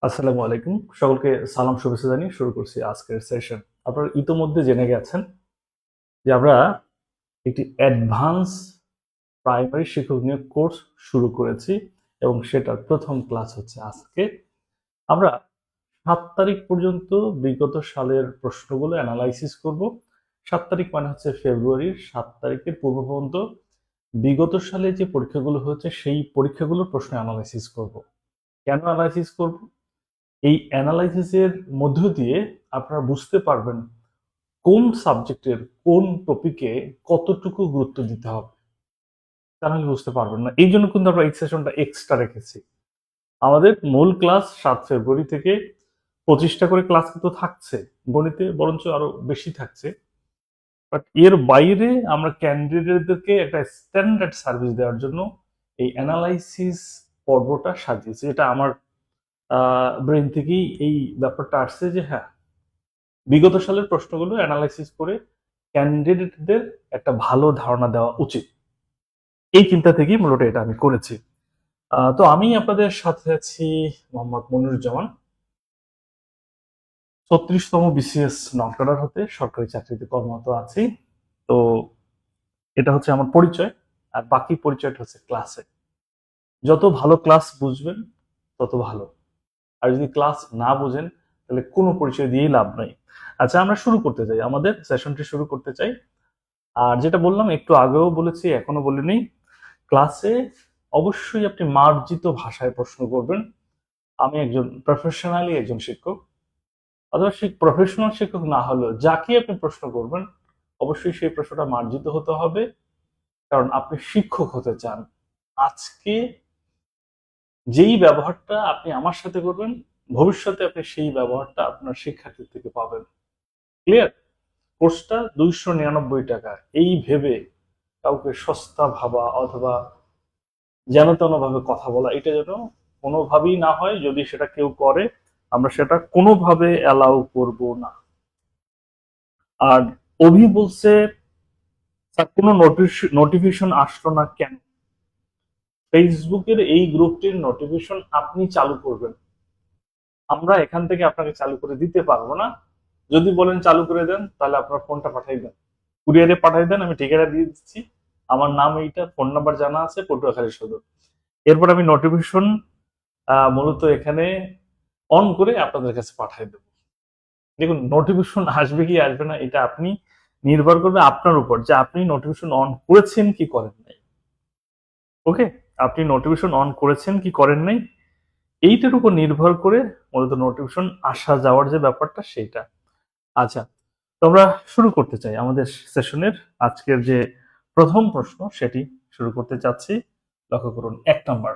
আসসালামু আলাইকুম, সকলকে সালাম শুভেচ্ছা জানিয়ে শুরু করছি আজকের সেশন। আপনারা ইতোমধ্যে জেনে গেছেন যে আমরা একটি অ্যাডভান্স প্রাইমারি শিক্ষক নিয়োগ কোর্স শুরু করেছি এবং সেটার প্রথম ক্লাস হচ্ছে আজকে। আমরা 7 তারিখ পর্যন্ত বিগত সালের প্রশ্নগুলো অ্যানালাইসিস করব। 7 তারিখ মানে হচ্ছে ফেব্রুয়ারির 7 তারিখের পূর্ব পর্যন্ত বিগত সালে যে পরীক্ষাগুলো হয়েছে সেই পরীক্ষাগুলোর প্রশ্ন অ্যানালাইসিস করব। কেন অ্যানালাইসিস করব? এই অ্যানালাইসিসের মধ্য দিয়ে আপনারা বুঝতে পারবেন কোন সাবজেক্টের কোন টপিকে কতটুকু গুরুত্ব দিতে হবে। তা নাহলে বুঝতে পারবেন না। এই জন্য কিন্তু আমরা এই সেশনটা এক্সট্রা রেখেছি। আমাদের মূল ক্লাস 7 ফেব্রুয়ারি থেকে 25টা করে ক্লাস কিন্তু থাকছে, গণিতে বরঞ্চ আরো বেশি থাকছে। বাট এর বাইরে আমরা ক্যান্ডিডেটদেরকে একটা স্ট্যান্ডার্ড সার্ভিস দেওয়ার জন্য এই অ্যানালাইসিস পর্বটা সাজিয়েছি। এটা আমার ব্রেন থেকেই এই ব্যাপারটা আসছে যে হ্যাঁ, বিগত সালের প্রশ্নগুলো অ্যানালাইসিস করে ক্যান্ডিডেটদের একটা ভালো ধারণা দেওয়া উচিত। এই চিন্তা থেকেই মূলত এটা আমি করেছি। তো আমি আপনাদের সাথে আছি মোহাম্মদ মনিরুজ্জামান, 36তম বিসিএস নন ক্যাডার হতে সরকারি চাকরিতে কর্মরত আছি। তো এটা হচ্ছে আমার পরিচয়, আর বাকি পরিচয়টা হচ্ছে ক্লাসে। যত ভালো ক্লাস বুঝবেন তত ভালো, আর যদি ক্লাস না বুঝেন তাহলে কোনো পরিচয় দিয়েই লাভ নাই। আচ্ছা, আমরা শুরু করতে চাই, আমাদের সেশনটি শুরু করতে চাই। আর যেটা বললাম, একটু আগেও বলেছি এখনো বলিনি, ক্লাসে অবশ্যই আপনি মার্জিত ভাষায় প্রশ্ন করবেন। আমি একজন প্রফেশনালি একজন শিক্ষক, অথবা প্রফেশনাল শিক্ষক না হলেও যাকে আপনি প্রশ্ন করবেন অবশ্যই সেই প্রশ্নটা মার্জিত হতে হবে, কারণ আপনি শিক্ষক হতে চান। আজকে যেই ব্যবহারটা আপনি আমার সাথে করবেন, ভবিষ্যতে আপনি সেই ব্যবহারটা আপনার শিক্ষার্থী থেকে পাবেন। ক্লিয়ার? কোর্সটা 299 টাকা, এই ভেবে কাউকে সস্তা ভাবা অথবা যেন তেন ভাবে কথা বলা, এটা যেন কোনোভাবেই না হয়। যদি সেটা কেউ করে, আমরা সেটা কোনোভাবে অ্যালাউ করব না। আর অভি বলছে স্যার কোনো নোটিফিকেশন আসলো না কেন? ফেসবুকের এই গ্রুপটির নোটিফিকেশন আপনি চালু করবেন, আমরা এখান থেকে আপনাকে চালু করে দিতে পারবো না। যদি বলেন চালু করে দেন, তাহলে আপনার ফোনটা পাঠাই দেন, কুরিয়ারে পাঠাই দেন, আমি ঠিকানা দিয়ে দিচ্ছি। আমার নাম এইটা, ফোন নাম্বার জানা আছে, পটুয়াখালী সদর। এরপর আমি নোটিফিকেশন মূলত এখানে অন করে আপনাদের কাছে পাঠিয়ে দেবো। দেখুন, নোটিফিকেশন আসবে কি আসবে না এটা আপনি নির্ভর করবে আপনার উপর, যে আপনি নোটিফিকেশন অন করেছেন কি করেন নাই। ওকে, আপনি নোটিফিকেশন অন করেছেন কি করেন নাই, এইটার উপর নির্ভর করে মূলত নোটিফিকেশন আসা যাওয়ার যে ব্যাপারটা সেইটা। আচ্ছা, তো আমরা শুরু করতে চাই আমাদের সেশনের আজকের যে প্রথম প্রশ্ন সেটি শুরু করতে চাচ্ছি। লক্ষ্য করুন 1 নাম্বার,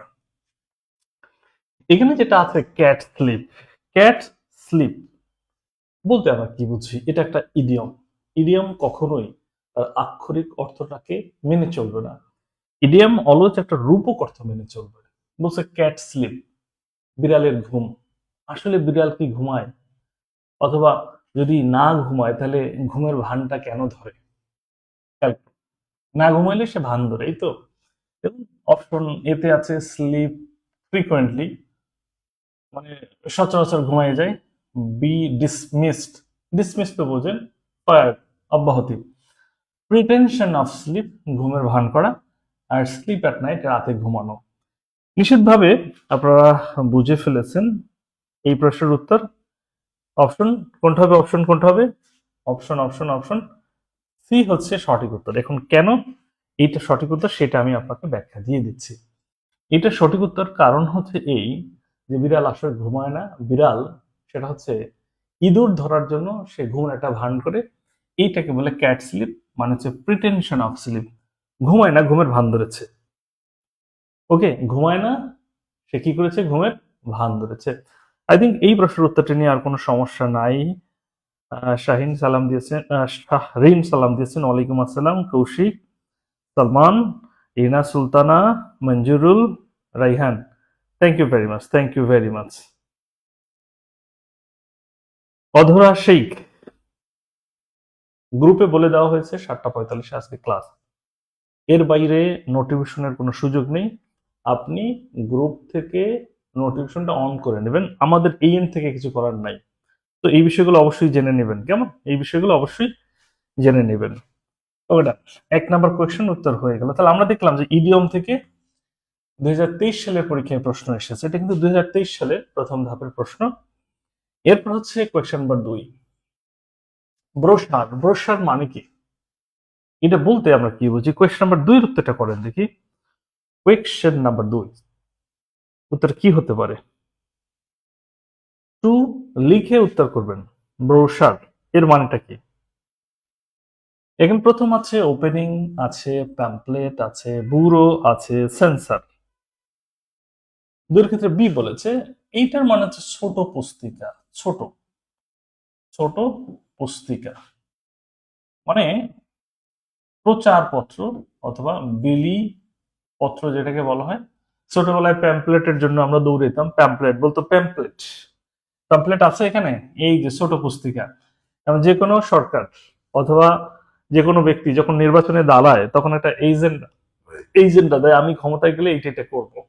এখানে যেটা আছে ক্যাট স্লিপ। ক্যাট স্লিপ বলতে আমরা কি বুঝি? এটা একটা ইডিয়ম। ইডিয়ম কখনোই তার আক্ষরিক অর্থটাকে মেনে চলবে না। ইডিয়ম অলওয়েজ একটা রূপক অর্থ মেনে চলবে। বলছে ক্যাট স্লিপ, বিড়ালের ঘুম। আসলে বিড়াল কি ঘুমায়? অথবা যদি না ঘুমায় তাহলে ঘুমের ভানটা কেন ধরে? না ঘুমাইলে সে ভান ধরে, এই তো। অপশন এতে আছে স্লিপ ফ্রিকোয়েন্টলি, মানে সচরাচর ঘুমাই যায়। বি ডিসমিসড, ডিসমিস তো বোঝেন, ফায়ার অব্যাহতি। প্রিটেনশন অফ স্লিপ, ঘুমের ভান করা। আর স্লিপ অ্যাট নাইট, রাতে ঘুমানো। নিশ্চিতভাবে আপনারা বুঝে ফেলেছেন এই প্রশ্নের উত্তর। অপশন কোনটা হবে? অপশন কোনটা হবে? অপশন অপশন অপশন সি হচ্ছে সঠিক উত্তর। এখন কেন এইটা সঠিক উত্তর সেটা আমি আপনাকে ব্যাখ্যা দিয়ে দিচ্ছি। এটা সঠিক উত্তর কারণ হচ্ছে এই, যে বিড়াল আসলে ঘুমায় না। বিড়াল সেটা হচ্ছে ইঁদুর ধরার জন্য সে ঘুমের একটা ভান করে, এইটাকে বলে ক্যাট স্লিপ, মানে হচ্ছে প্রিটেনশন অফ স্লিপ। ঘুমায় না, ঘুমের ভান ধরেছে। ওকে, ঘুমায় না, সে কি করেছে? ঘুমের ভান ধরেছে। আই থিঙ্ক এই প্রশ্নের উত্তরটা নিয়ে আর কোনো সমস্যা নাই। শাহিন সালাম দিয়েছেন, শাহরিন সালাম দিয়েছেন, ওয়ালাইকুম আসসালাম। Koushik, Salman, Rina Sultana, Manjurul, Raihan, thank you very much, thank you very much. Adhora Sheikh, গ্রুপে বলে দেওয়া হয়েছে 7টা 45 আজকে ক্লাস। এর বাইরে নোটিফিকেশনের কোনো সুযোগ নেই। আপনি গ্রুপ থেকে নোটিফিকেশনটা অন করে নেবেন, আমাদের এই এন্ড থেকে কিছু করার নাই। তো এই বিষয়গুলো অবশ্যই জেনে নেবেন, কেমন? এই বিষয়গুলো অবশ্যই জেনে নেবেন। ওটা 1 নাম্বার কোয়েশ্চেন উত্তর হয়ে গেল। তাহলে আমরা দেখলাম যে ইডিয়ম থেকে 2023 সালের পরীক্ষায় প্রশ্ন এসেছে, এটা কিন্তু 2023 সালের প্রথম ধাপের প্রশ্ন। এরপর হচ্ছে কোয়েশ্চেন নাম্বার 2, ব্রোশার। ব্রোশার মানে কি, এটা বলতে আমরা কি বুঝি? কোয়েশ্চেন নাম্বার 2 এর উত্তরটা করেন দেখি। কোয়েশ্চেন নাম্বার 2 উত্তর কি হতে পারে? টু লিখে উত্তর করবেন। ব্রোশার এর মানেটা কি? এখানে প্রথম আছে ওপেনিং, আছে প্যাম্পলেট, আছে ব্যুরো, আছে সেন্সর। দুইয়ের ক্ষেত্রে বি বলেছে। এইটার মানে হচ্ছে ছোট পুস্তিকা। ছোট ছোট পুস্তিকা মানে প্রচারপত্র অথবা বিলি পত্র যেটাকে বলা হয়। ছোটবেলায় প্যাম্পলেটের জন্য আমরা দৌড়াইতাম, প্যাম্পলেট বলতো প্যাম্পলেট। প্যাম্পলেট আছে এখানে, এই যে ছোট পুস্তিকা। এবং যে কোনো সরকার অথবা যে কোনো ব্যক্তি যখন নির্বাচনে দাঁড়ায় তখন একটা এজেন্ডা দেয়, আমি ক্ষমতায় গেলে এইটা এটা করবো।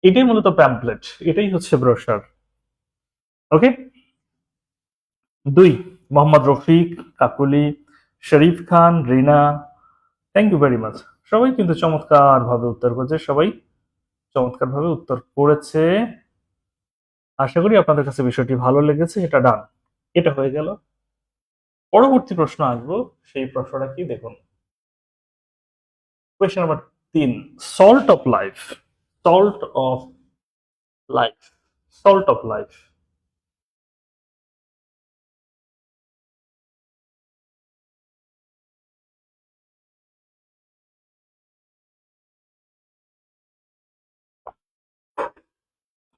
এটাই মূলত প্যাম্পলেট, এটাই হচ্ছে brochure. Okay. 2, Mohammad Rafiq, Kakuli, Sharif Khan, Rina, thank you very much. সবাই কিন্তু চমৎকার ভাবে উত্তর করেছে, সবাই চমৎকার ভাবে উত্তর করেছে। আশা করি আপনাদের কাছে বিষয়টি ভালো লেগেছে। এটা ডান, এটা হয়ে গেল। পরবর্তী প্রশ্ন আসবো, সেই প্রশ্নটা কি দেখুন। Question number 3, salt of life. Salt of life, salt of life.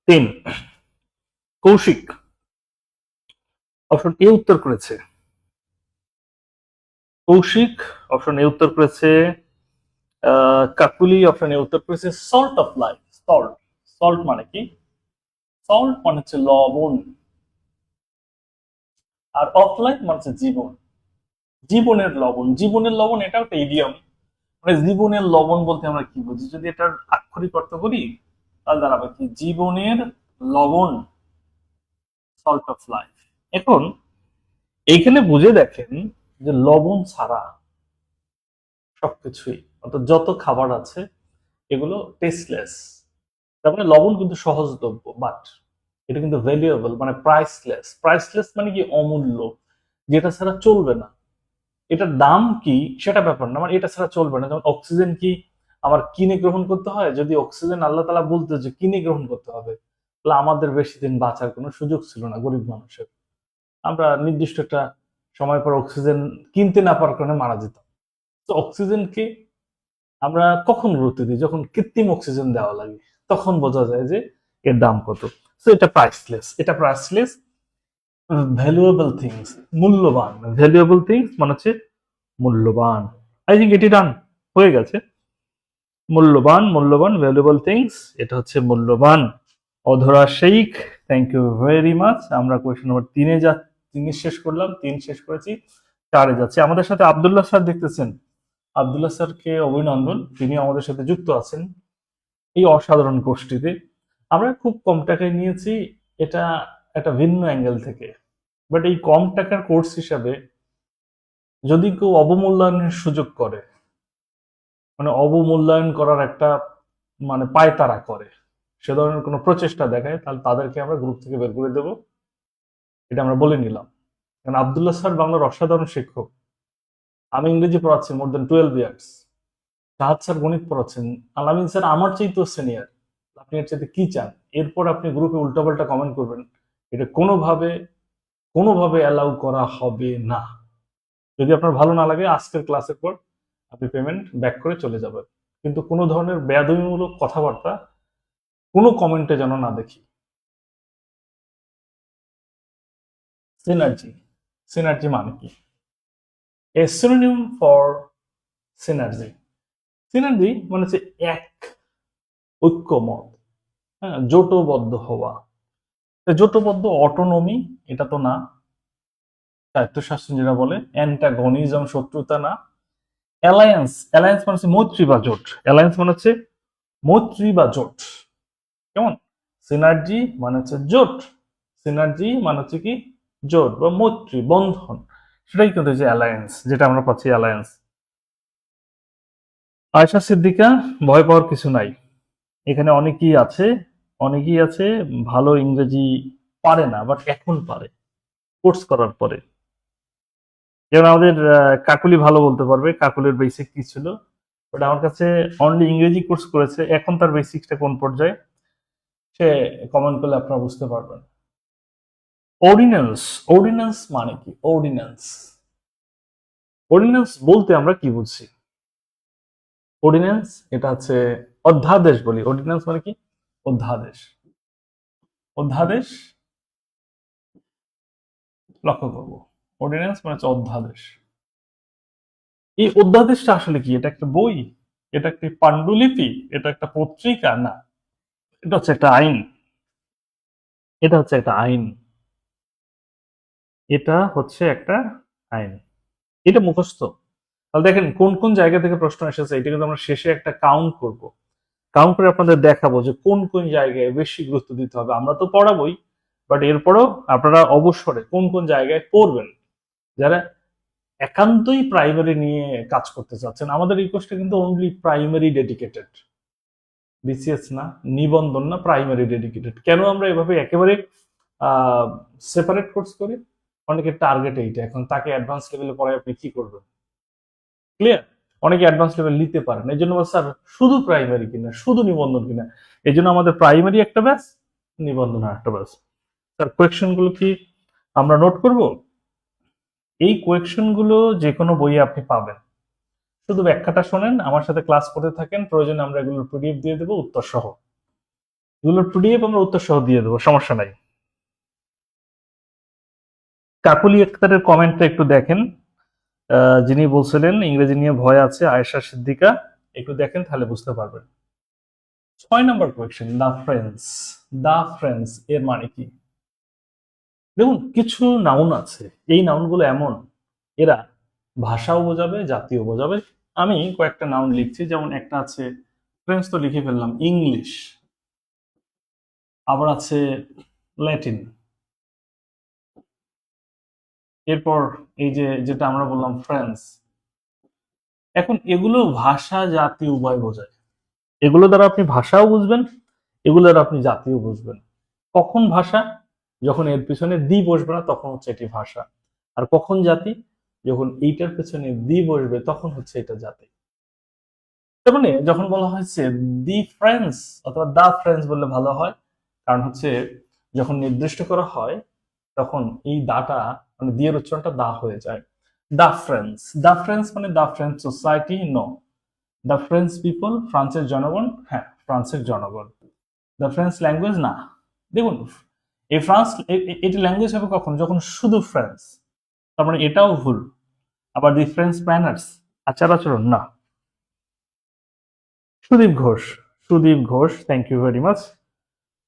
তিন, কৌশিক অপশন এ উত্তর করেছে। কৌশিক অপশন এ উত্তর করেছে। কাকুলি অপশন এ উত্তর করেছে salt of life. Salt, salt মানে কি? সল্ট মানে হচ্ছে লবণ, আর অফ লাইফ মানে হচ্ছে জীবন। জীবনের লবণ, জীবনের লবণ, এটা একটা ইডিয়ম। মানে জীবনের লবণ বলতে আমরা কি বুঝি? যদি এটার আক্ষরিক অর্থ করি তাহলে দাঁড়াবে কি? জীবনের লবণ, সল্ট অফ লাইফ। এখন এইখানে বুঝে দেখেন যে লবণ ছাড়া সবকিছুই, অর্থাৎ যত খাবার আছে এগুলো টেস্টলেস। তার মানে লবণ কিন্তু সহজলভ্য, বাট এটা কিন্তু ভ্যালুয়েবল, মানে প্রাইসলেস। প্রাইসলেস মানে কি? অমূল্য, যেটা ছাড়া চলবে না। এটার দাম কি সেটা ব্যাপার না, মানে এটা ছাড়া চলবে না। যেমন অক্সিজেন কি আমার কিনে গ্রহণ করতে হয়? যদি অক্সিজেন আল্লাহ তালা বলতো যে কিনে গ্রহণ করতে হবে, তাহলে আমাদের বেশি দিন বাঁচার কোনো সুযোগ ছিল না গরিব মানুষের। আমরা নির্দিষ্ট একটা সময় পর অক্সিজেন কিনতে না পারার কারণে মারা যেতাম। তো অক্সিজেনকে আমরা কখন গুরুত্ব দিই? যখন কৃত্রিম অক্সিজেন দেওয়া লাগে, তখন বোঝা যায় যে এর দাম কত। তো এটা প্রাইসলেস, এটা প্রাইসলেস। ভ্যালুয়েবল থিংস, মূল্যবান। ভ্যালুয়েবল থিংস মানে হচ্ছে মূল্যবান। আই থিঙ্ক এটি ডান হয়ে গেছে। মূল্যবান, মূল্যবান, ভ্যালুয়েবল থিংস, এটা হচ্ছে মূল্যবান। Adhora Sheikh, thank you very much. আমরা কোয়েশ্চেন নম্বর 3-এ যা 3 শেষ করলাম, 3 শেষ করেছি, 4-এ যাচ্ছি। আমাদের সাথে আব্দুল্লাহ স্যার দেখতেছেন, আব্দুল্লাহ স্যারকে অভিনন্দন, তিনি আমাদের সাথে যুক্ত আছেন এই অসাধারণ কোর্সটিতে। আমরা খুব কম টাকায় নিয়েছি, এটা একটা ভিন্ন অ্যাঙ্গেল থেকে। বাট এই কম টাকার কোর্স হিসাবে যদি কেউ অবমূল্যায়নের সুযোগ করে, মানে অবমূল্যায়ন করার একটা মানে পায়তারা করে, সে ধরনের কোনো প্রচেষ্টা দেখায়, তাহলে তাদেরকে আমরা গ্রুপ থেকে বের করে দেব, এটা আমরা বলে নিলাম। কারণ আব্দুল্লাহ স্যার বাংলার অসাধারণ শিক্ষক। আমি ইংরেজি পড়াচ্ছি মোর দেন 12 ইয়ার্স। সাহাদ স্যার গণিত পড়াচ্ছেন। আলামিন স্যার আমার চাইতেও সিনিয়র। আপনি এর চাইতে কি চান? এরপর আপনি গ্রুপে উল্টাপাল্টা কমেন্ট করবেন, এটা কোনোভাবে কোনোভাবে অ্যালাউ করা হবে না। যদি আপনার ভালো না লাগে আজকের ক্লাসের পর আপনি পেমেন্ট ব্যাক করে চলে যাবেন, কিন্তু কোনো ধরনের বেয়াদবিমূলক কথাবার্তা কোনো কমেন্টে যেন না দেখি। সিনার্জি, সিনার্জি মানে কি? A synonym for synergy. Synergy মানে হচ্ছে এক, ঐক্যমত, হ্যাঁ, জোটবদ্ধ হওয়া। জোটবদ্ধ অটোনমি এটা তো না, স্বায়ত্তশাসন যেটা বলে। অ্যান্টাগনিজম শত্রুতা না। অ্যালায়েন্স, অ্যালায়েন্স মানে হচ্ছে মৈত্রী বা জোট। অ্যালায়েন্স মানে হচ্ছে মৈত্রী বা জোট, কেমন? সিনার্জি মানে হচ্ছে জোট, সিনার্জি মানে হচ্ছে কি জোট বা মৈত্রী বন্ধন, সেটাই কিন্তু যে অ্যালায়েন্স, যেটা আমরা পাচ্ছি অ্যালায়েন্স। আয়েশা সিদ্দিকা, ভয় পাওয়ার কিছু নাই, এখানে অনেকেই আছে ভালো ইংরেজি পারে না, বাট এখন পারে কোর্স করার পরে। যেমন আমাদের কাকুলি ভালো বলতে পারবে কাকুলির বেসিক কি ছিল, বাট আমার কাছে অনলি ইংরেজি কোর্স করেছে, এখন তার বেসিকটা কোন পর্যায়ে সে কমেন্ট করলে আপনারা বুঝতে পারবেন। অর্ডিন্যান্স, অর্ডিন্যান্স মানে কি? অর্ডিন্যান্স, অর্ডিন্যান্স বলতে আমরা কি বুঝি? অর্ডিন্যান্স এটা হচ্ছে অধ্যাদেশ বলি। অর্ডিন্যান্স মানে কি? অধ্যাদেশ। অধ্যাদেশ লক্ষ্য করব, অর্ডিন্যান্স মানে হচ্ছে অধ্যাদেশ। এই অধ্যাদেশটা আসলে কি? এটা একটা বই, এটা একটি পাণ্ডুলিপি, এটা একটা পত্রিকা? না, এটা হচ্ছে একটা আইন। এটা হচ্ছে একটা আইন। এটা হচ্ছে একটা আইন। এটা মুখস্থ। তাহলে দেখেন কোন কোন জায়গা থেকে প্রশ্ন এসেছে, এটা কিন্তু আমরা শেষে একটা কাউন্ট করব। কাউন্ট করে আপনাদের দেখাবো যে কোন কোন জায়গায় বেশি গুরুত্ব দিতে হবে। আমরা তো পড়াবোই, বাট এরপরও আপনারা অবসরে কোন কোন জায়গায় পড়বেন, যারা একান্তই প্রাইমারি নিয়ে কাজ করতে চাচ্ছেন। আমাদের এই কোর্সটা কিন্তু অনলি প্রাইমারি ডেডিকেটেড, বিসিএস না, নিবন্ধন না, প্রাইমারি ডেডিকেটেড। কেন আমরা এভাবে একেবারে সেপারেট কোর্স করি? অনেকের টার্গেট এইটা, এখন তাকে অ্যাডভান্স লেভেলে পড়ায় আপনি কি করবেন? ক্লিয়ার? অনেকে অ্যাডভান্স লেভেল নিতে পারেন, এই জন্য স্যার শুধু প্রাইমারি কিনা, শুধু নিবন্ধন কিনা। এই জন্য আমাদের প্রাইমারি একটা ব্যাচ, নিবন্ধন একটা ব্যাচ। স্যার কোয়েকশন গুলো কি আমরা নোট করব? এই কোয়েকশন গুলো যে কোনো বইয়ে আপনি পাবেন, শুধু ব্যাখ্যাটা শোনেন, আমার সাথে ক্লাস করতে থাকেন, প্রয়োজনে আমরা এগুলোর পিডিএফ দিয়ে দেবো উত্তর সহ। এগুলোর পিডিএফ আমরা উত্তর সহ দিয়ে দেবো, সমস্যা নাই। কাকুলি আক্তারের কমেন্টটা একটু দেখেন, যিনি বলছিলেন ইংরেজি নিয়ে ভয় আছে, আয়েশা সিদ্দিকা, একটু দেখেন তাহলে বুঝতে পারবেন। 6 নম্বর question, the friends. The friends এর মানে কি? দেখুন কিছু নাউন আছে, এই নাউনগুলো এমন, এরা ভাষাও বোঝাবে, জাতীয় বোঝাবে। আমি কয়েকটা নাউন লিখছি, যেমন একটা আছে ফ্রেঞ্চ, তো লিখে ফেললাম, ইংলিশ, আবার আছে ল্যাটিন, এরপর এই যে যেটা আমরা বললাম ফ্রেঞ্চ। এখন এগুলো ভাষা জাতি উভয় বোঝায়। এগুলো দ্বারা আপনি ভাষাও বুঝবেন, এগুলো দ্বারা আপনি জাতিও বুঝবেন। কখন ভাষা? যখন এর পিছনে দি বসবে না তখন হচ্ছে এটি ভাষা। আর কখন জাতি? যখন এইটার পেছনে দি বসবে তখন হচ্ছে এটা জাতি। তার মানে যখন বলা হয়েছে দি ফ্রেন্ডস অথবা দা ফ্রেন্ডস বললে ভালো হয়, কারণ হচ্ছে যখন নির্দিষ্ট করা হয় তখন এই দাটা মানে দিয়ের উচ্চারণটা দা হয়ে যায়। দা ফ্রেন্ডস, দা ফ্রেন্ডস মানে the French society? No. The French people, ফ্রান্সের জনগণ, হ্যাঁ ফ্রান্সের জনগণ। দ্য ফ্রেঞ্চ ল্যাঙ্গুয়েজ, না। দেখুন এই ফ্রান্স এটি ল্যাঙ্গুয়েজ হবে কখন? যখন শুধু ফ্রেঞ্চ, তার মানে এটাও ভুল। আবার দি ফ্রেঞ্চ ম্যানার্স, আচার আচরণ, না। Sudip Ghosh, Sudip Ghosh, thank you very much,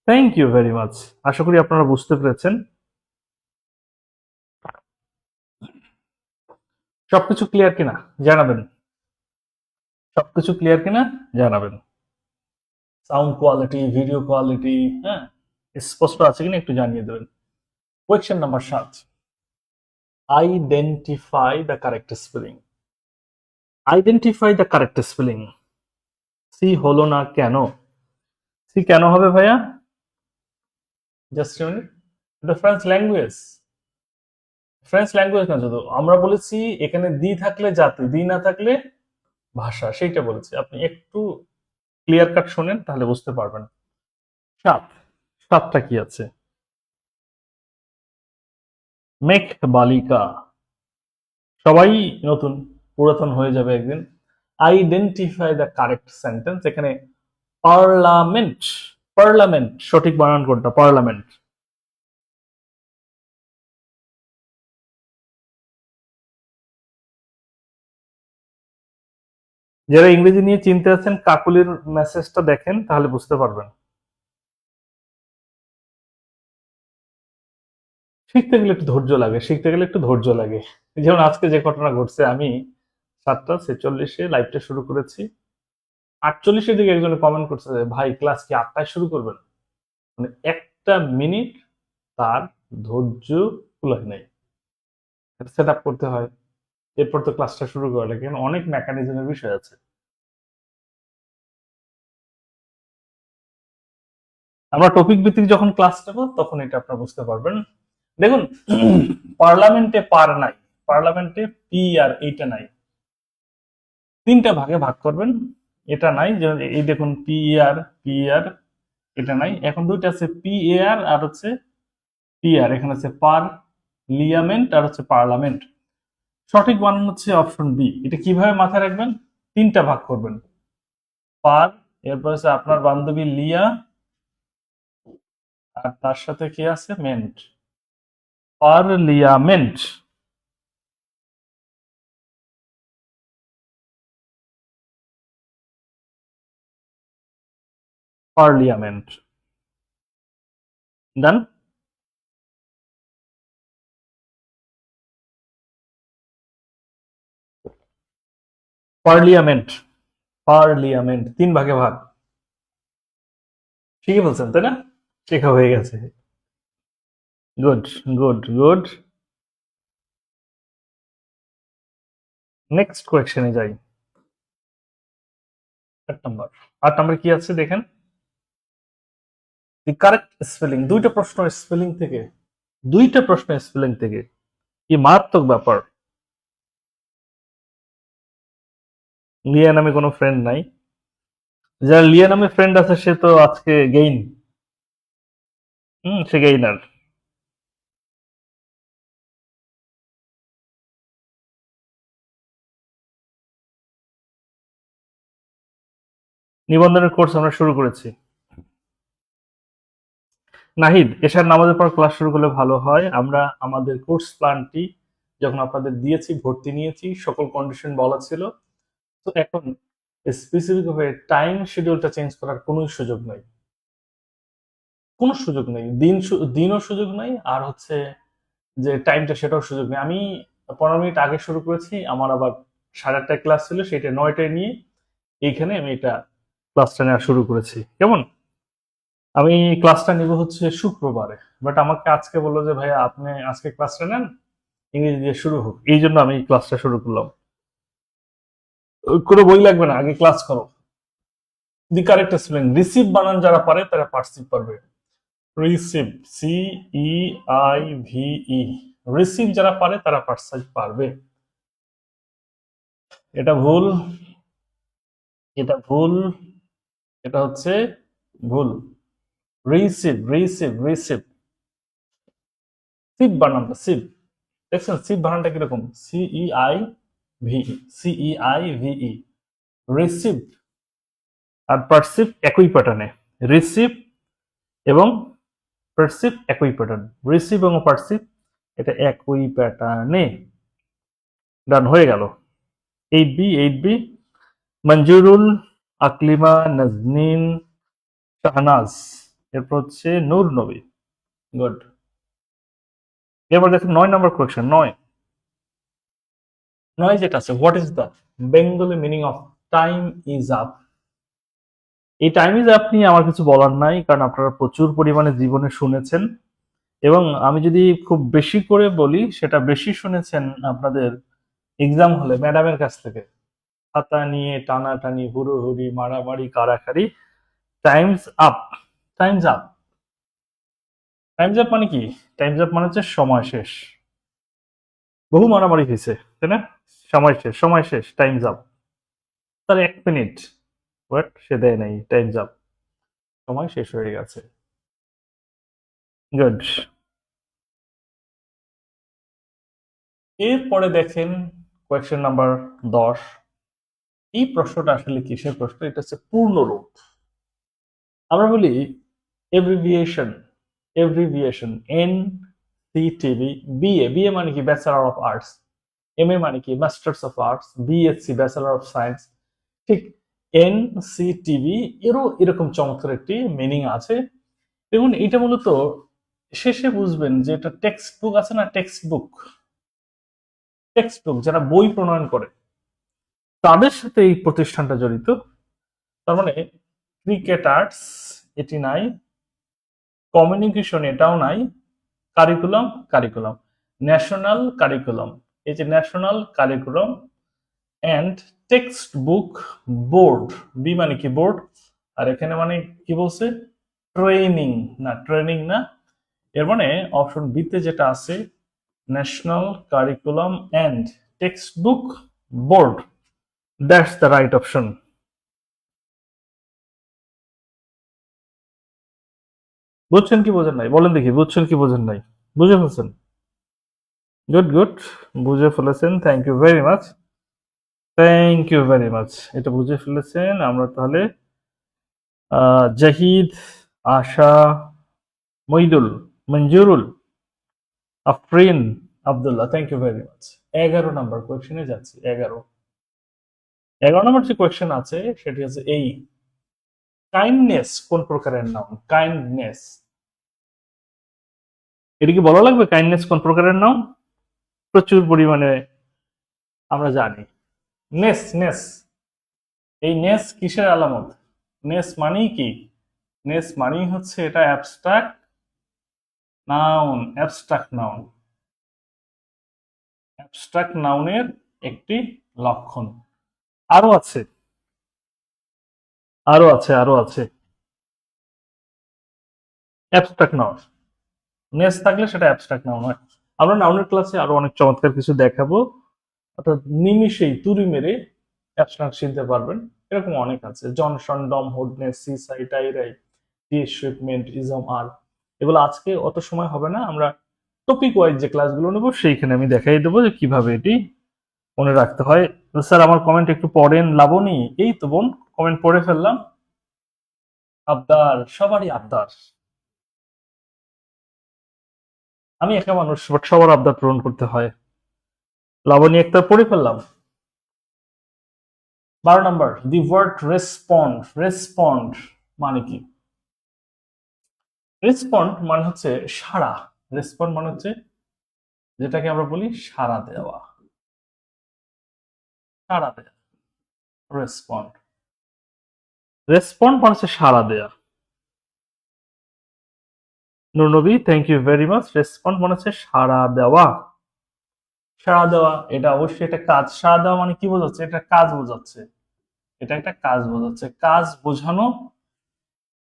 thank you very much. আশা করি আপনারা বুঝতে পেরেছেন। সবকিছু ক্লিয়ার কিনা জানাবেন, সবকিছু ক্লিয়ার কিনা জানাবেন। সাউন্ড কোয়ালিটি, ভিডিও কোয়ালিটি, হ্যাঁ স্পষ্ট আছে কিনা একটু জানিয়ে দেবেন। Question number 7, identify the correct spelling. Identify the correct spelling, C হলো না কেন? সি কেন হবে ভাইয়া? জাস্ট মিনিট, এটা ফ্রেঞ্চ ল্যাঙ্গুয়েজ, ফ্রেঞ্চ ল্যাঙ্গুয়েজ না। যত আমরা বলেছি এখানে দি থাকলে জাতি, দি না থাকলে ভাষা, সেইটা বলেছি। আপনি একটু ক্লিয়ার কাট শোনেন তাহলে বুঝতে পারবেন। 7, 7টা কি আছে? মেঘ বালিকা, সবাই নতুন, পুরাতন হয়ে যাবে একদিন। আইডেন্টিফাই দ্য কারেক্ট সেন্টেন্স, এখানে পার্লামেন্ট, পার্লামেন্ট সঠিক বানান কোনটা? পার্লামেন্ট। যারা ইংরেজি নিয়ে চিন্তা আছেন কাকুলির মেসেজটা দেখেন তাহলে বুঝতে পারবেন। শিখতে গেলে একটু ধৈর্য লাগে, শিখতে গেলে একটু ধৈর্য লাগে। যেমন আজকে যে ঘটনা ঘটছে, আমি 7টা 46-এ লাইভটা শুরু করেছি, 48-এর দিকে একজন কমেন্ট করছে যে ভাই ক্লাস কি 8টায় শুরু করবেন? মানে একটা মিনিট তার ধৈর্য কুলায় নাই, সেট আপ করতে হয়, এরপর তো ক্লাসটা শুরু করা লাগে, অনেক মেকানিজমের বিষয় আছে। আমরা টপিক ভিত্তিক যখন ক্লাস নেব তখন এটা আপনারা বুঝতে পারবেন। দেখুন, পার্লামেন্টে পার নাই, পার্লামেন্টে পি আর এইটা নাই, তিনটা ভাগে ভাগ করবেন, এটা নাই, যে এই দেখুন পি আর এটা নাই, এখন দুইটা আছে পি আর হচ্ছে পি আর, এখানে আছে পার্লিয়ামেন্ট আর হচ্ছে পার্লামেন্ট। সঠিক বানান হচ্ছে অপশন বি। এটা কিভাবে মাথায় রাখবেন, তিনটা ভাগ করবেন, পার, এরপর হচ্ছে আপনার বান্ধবী লিয়া, আর তার সাথে কি আছে মেন্ট, পার্লিয়ামেন্ট। পার্লিয়ামেন্ট ডান। পার্লিয়ামেন্ট, পার্লিয়ামেন্ট তিন ভাগে ভাগ। ঠিকই বলছেন তাই না, শেখা হয়ে গেছে। Good, good, good. নেক্সট কোয়েশ্চেনে যাই। 8 নম্বর, 8 নম্বরে কি আছে দেখেন, দি কারেক্ট স্পেলিং। দুইটা প্রশ্ন স্পেলিং থেকে, কি মারাত্মক ব্যাপার। লিয়া নামে কোনো ফ্রেন্ড নাই, যার লিয়া নামে ফ্রেন্ড আছে সে তো আজকে গেইন, সে গেইনার। নিবন্ধনের কোর্স আমরা শুরু করেছি। নাহিদ, এশার নামাজের পর ক্লাস শুরু করলে ভালো হয়। আমরা আমাদের কোর্স প্ল্যানটি যখন আপনাদের দিয়েছি, ভর্তি নিয়েছি, সকল কন্ডিশন বলা ছিল। তো এখন স্পেসিফিক ভাবে টাইম শিডিউলটা চেঞ্জ করার কোনো সুযোগ নাই, কোনো সুযোগ নেই, দিনও সুযোগ নাই, আর হচ্ছে যে টাইমটা সেটাও সুযোগ নেই। আমি 15 মিনিট আগে শুরু করেছি, আমার আবার 8:30টায় ক্লাস ছিল, সেটা 9টায় নিয়ে এইখানে আমি এটা ক্লাসটা নেওয়া শুরু করেছি। কেমন, আমি ক্লাসটা নিব হচ্ছে শুক্রবারে, বাট আমাকে আজকে বললো যে ভাইয়া আপনি আজকে ক্লাসটা নেন, ইংরেজি দিয়ে শুরু হোক, এই জন্য আমি ক্লাসটা শুরু করলাম। কোনো বই লাগবে না, আগে ক্লাস করো। দি কারেক্ট স্পেলিং, রিসিভ বানান যারা পারে তারা পার্সিভ পারবে। Receive, C E I V E, receive যারা পারে তারা পার্সিভ পারবে। এটা ভুল, এটা ভুল, এটা হচ্ছে ভুল। রিসিভ, রিসিভ, রিসিভ, সিভ বানানটা সিভ, দেখছেন সিভ বানানটা কিরকম, সিই ভিই, সিই রিসিভ আর পারসিভ একই প্যাটার্নে, রিসিভ এবং পারসিভ একই প্যাটার্ন, রিসিভ এবং পারসিভ এটা একই প্যাটার্নে। ডান হয়ে গেল। 8B, 8B, মঞ্জুরুল, আকলিমা, নাজনীন, শাহনাজ, এরপর হচ্ছে নূর নবী। গুড। এবার দেখুন 9 নম্বর কোয়েশ্চেন। 9 যেটা আছে, what is the Bengali meaning of time is up. এই টাইম ইজ আপ নিয়ে আমার কিছু বলার নাই, কারণ আপনারা প্রচুর পরিমাণে জীবনে শুনেছেন, এবং আমি যদি খুব বেশি করে বলি, সেটা বেশি শুনেছেন আপনাদের এক্সাম হলে ম্যাডামের কাছ থেকে, খাতা নিয়ে টানাটানি, হুড়োহুড়ি, মারামারি, কাড়াকাড়ি। Times up, times up, times up মানে কি, টাইমস আপ মানে হচ্ছে সময় শেষ। বহু মারামারি হয়েছে তাই না, সময় শেষ, সময় শেষ, টাইমস আপ। তার 1 মিনিট ওয়েট সে দেয় নাই, টাইমস আপ, সময় শেষ হয়ে গেছে। গুড। এরপরে দেখেন কোয়েশ্চেন নাম্বার 10। এই প্রশ্নটা আসলে কিসের প্রশ্ন, এটা হচ্ছে পূর্ণরূপ। আমরা বলি এব্রিভিয়েশন, এব্রিভিয়েশন, NCTV, বিএ মানে কি ব্যাচেলর অফ আর্টস, MA মানে কি masters of arts, BSc bachelor of science. ঠিক NCTV এরও এরকম চমৎকার একটি মিনিং আছে। দেখুন এটা মূলত শেষে বুঝবেন যে এটা টেক্সট বুক আছে না, টেক্সট বুক, টেক্সট বুক যারা বই প্রণয়ন করে তাদের সাথে এই প্রতিষ্ঠানটা জড়িত। তার মানে ক্রিকেটার্স 89, কমিউনিকেশন এটাও নাই, কারিকুলাম কারিকুলাম, ন্যাশনাল কারিকুলাম, এই যে national curriculum and text book board, B মানে কি বোর্ড, আর এখানে মানে কি বলছে ট্রেনিং, না ট্রেনিং না, এর মানে অপশন বি তে যেটা আছে national curriculum and text book board, that's the right option. বুঝছেন কি বোঝেন নাই বলেন দেখি, বুঝছেন কি বোঝেন নাই? বুঝে ফেলছেন? গুড গুড, বুঝে ফেলেছেন, thank you very much, thank you very much, এটা বুঝে ফেলেছেন। আমরা তাহলে Zahid, Asha, Moidul, Manzurul, Afrin, Abdullah, thank you very much. 11 number কোয়েশ্চেনে যাচ্ছি। 11 নম্বর যে কোয়েশ্চেন আছে সেটি হচ্ছে এই, কাইন্ডনেস কোন প্রকারের নাম? কাইন্ডনেস, এটা কি বলা লাগবে কাইন্ডনেস কোন প্রকারের নাম? প্রচুর পরিমাণে আমরা জানি। নেস, নেস, এই নেস কিসের আলামত? নেস মানেই কি? নেস মানেই হচ্ছে এটা abstract noun, abstract noun, abstract নাউনের একটি লক্ষণ। আরো আছে, আরো আছে, আরো আছে, অ্যাবস্ট্রাক্ট নাউন, নেস থাকলে সেটা অ্যাবস্ট্রাক্ট নাউন হয়। আমরা নাউনের ক্লাসে আরো অনেক চমৎকার কিছু দেখাবো, অর্থাৎ নিমিষেই তুড়ি মেরে অ্যাবস্ট্রাক্ট চিনতে পারবেন। এরকম অনেক আছে, জনসন, ডম, হুডনেস, সিসাই, টাইরাই, শিপমেন্ট, ইজম, আর এগুলো আজকে অত সময় হবে না, আমরা টপিক ওয়াইজ যে ক্লাসগুলো নেবো সেইখানে আমি দেখাই দেবো যে কিভাবে এটি মনে রাখতে হয়। স্যার আমার কমেন্ট একটু পড়েন লাবণী, এই তো বোন কমেন্ট পড়ে ফেললাম। আবদার, সবারই আবদার, আমি একা মানুষ বাট সবার আবদার পূরণ করতে হয়। লাবণী একটা পড়ে ফেললাম। 12 নম্বর, দি ওয়ার্ড রেসপন্ড, রেসপন্ড মানে কি? রেসপন্ড মানে হচ্ছে সাড়া, রেসপন্ড মানে হচ্ছে যেটাকে আমরা বলি সাড়া দেওয়া, সাড়া দেওয়া, রেসপন্ড, রেসপন্ড মানে হচ্ছে সাড়া দেওয়া। Nurnabi, thank you very much. Respond মানে হচ্ছে সাড়া দেওয়া, সাড়া দেওয়া, এটা অবশ্যই একটা কাজ। সাড়া দেওয়া মানে কি বোঝাচ্ছে? এটা কাজ বোঝাচ্ছে, এটা একটা কাজ বোঝাচ্ছে, কাজ বোঝানো।